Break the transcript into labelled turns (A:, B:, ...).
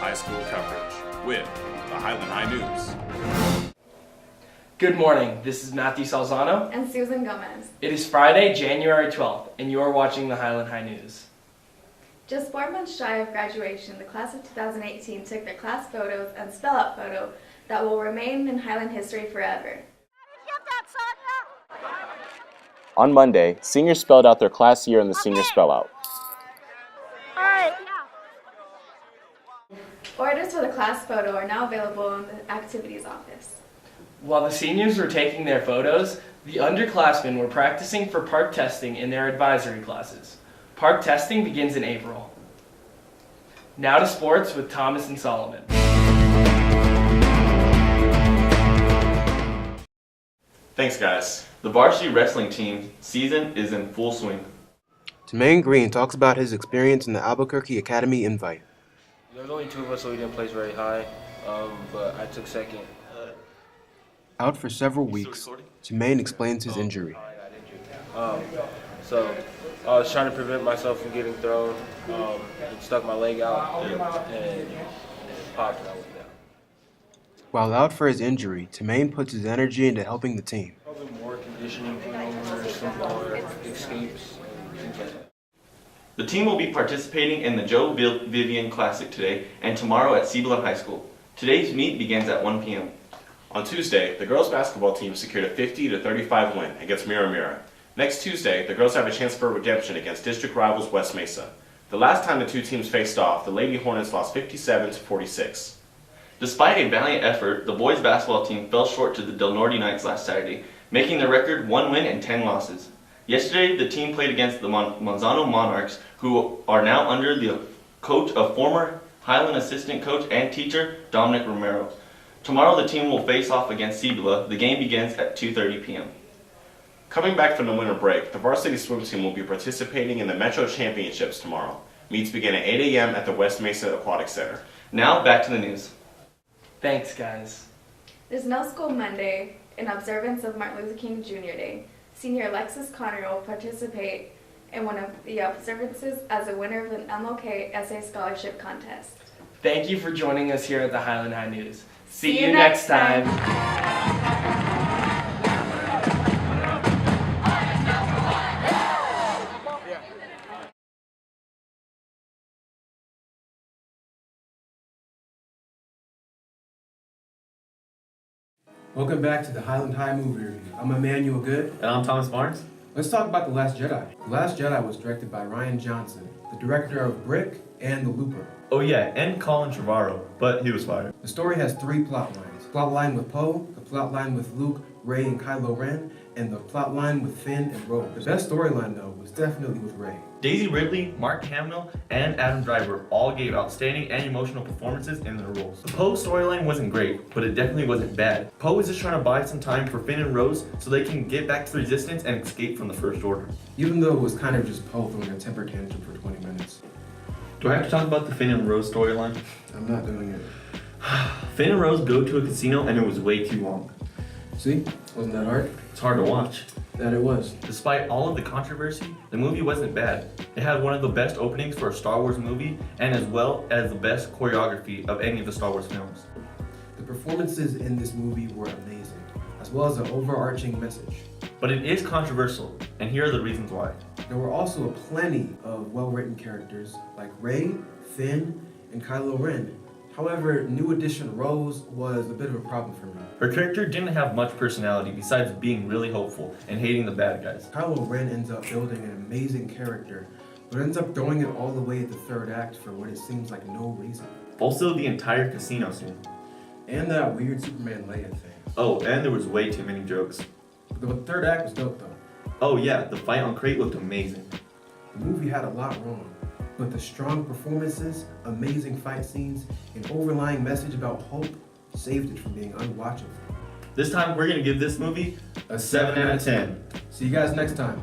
A: high school coverage with the Highland High News.
B: Good morning, this is Matthew Salzano
C: and Susan Gomez.
B: It is Friday, January 12th, and you are watching the Highland High News.
C: Just 4 months shy of graduation, the class of 2018 took their class photos and spell-out photo that will remain in Highland history forever.
D: On Monday, seniors spelled out their class year in the senior spell-out.
C: Orders for the class photo are now available in the activities office.
B: While the seniors were taking their photos, the underclassmen were practicing for park testing in their advisory classes. Park testing begins in April. Now to sports with Thomas and Solomon.
E: Thanks, guys. The varsity wrestling team season is in full swing.
F: Jermaine Green talks about his experience in the Albuquerque Academy Invite.
G: There was only 2 of us, so we didn't place very high, but I took second.
F: Out for several weeks, Jermaine explains his injury.
G: So I was trying to prevent myself from getting thrown, and stuck my leg out, and it popped and I went down.
F: While out for his injury, Jermaine puts his energy into helping the team.
G: Probably more conditioning, some more escapes, and things like that.
E: The team will be participating in the Joe Vivian Classic today and tomorrow at Cibola High School. Today's meet begins at 1 p.m.
A: On Tuesday, the girls basketball team secured a 50-35 win against Mira Mira. Next Tuesday, the girls have a chance for redemption against district rivals West Mesa. The last time the two teams faced off, the Lady Hornets lost 57-46.
E: Despite a valiant effort, the boys basketball team fell short to the Del Norte Knights last Saturday, making their record 1 win and 10 losses. Yesterday, the team played against the Manzano Monarchs, who are now under the coach of former Highland assistant coach and teacher Dominic Romero. Tomorrow, the team will face off against Cibola. The game begins at 2:30 p.m.
A: Coming back from the winter break, the varsity swim team will be participating in the Metro Championships tomorrow. Meets begin at 8 a.m. at the West Mesa Aquatic Center.
E: Now, back to the news.
B: Thanks, guys.
C: There's no school Monday in observance of Martin Luther King Jr. Day. Senior Alexis Conner will participate in one of the observances as a winner of an MLK Essay Scholarship Contest.
B: Thank you for joining us here at the Highland High News. See you next time.
H: Welcome back to the Highland High Movie Review. I'm Emmanuel Good.
I: And I'm Thomas Barnes.
H: Let's talk about The Last Jedi. The Last Jedi was directed by Rian Johnson, the director of Brick and The Looper.
I: Oh yeah, and Colin Trevorrow, but he was fired.
H: The story has 3 plot lines. The plot line with Poe, the plot line with Luke, Rey, and Kylo Ren, and the plot line with Finn and Rose. The best storyline, though, was definitely with Rey.
I: Daisy Ridley, Mark Hamill, and Adam Driver all gave outstanding and emotional performances in their roles. The Poe storyline wasn't great, but it definitely wasn't bad. Poe is just trying to buy some time for Finn and Rose so they can get back to the Resistance and escape from the First Order.
H: Even though it was kind of just Poe throwing a temper tantrum for 20 minutes.
I: Do I have to talk about the Finn and Rose storyline?
H: I'm not doing it.
I: Finn and Rose go to a casino and it was way too long.
H: See? Wasn't that hard?
I: It's hard to watch.
H: That it was.
I: Despite all of the controversy, the movie wasn't bad. It had one of the best openings for a Star Wars movie and as well as the best choreography of any of the Star Wars films.
H: The performances in this movie were amazing, as well as an overarching message.
I: But it is controversial, and here are the reasons why.
H: There were also plenty of well-written characters like Rey, Finn, and Kylo Ren. However, new addition Rose was a bit of a problem for me.
I: Her character didn't have much personality besides being really hopeful and hating the bad guys.
H: Kylo Ren ends up building an amazing character, but ends up throwing it all the way at the third act for what it seems like no reason.
I: Also, the entire casino scene.
H: And that weird Superman Leia thing.
I: Oh, and there was way too many jokes.
H: The third act was dope though.
I: Oh yeah, the fight on Crate looked amazing.
H: The movie had a lot wrong, but the strong performances, amazing fight scenes, and overlying message about hope saved it from being unwatchable.
I: This time we're gonna give this movie a 7 out of 10.
H: See you guys next time.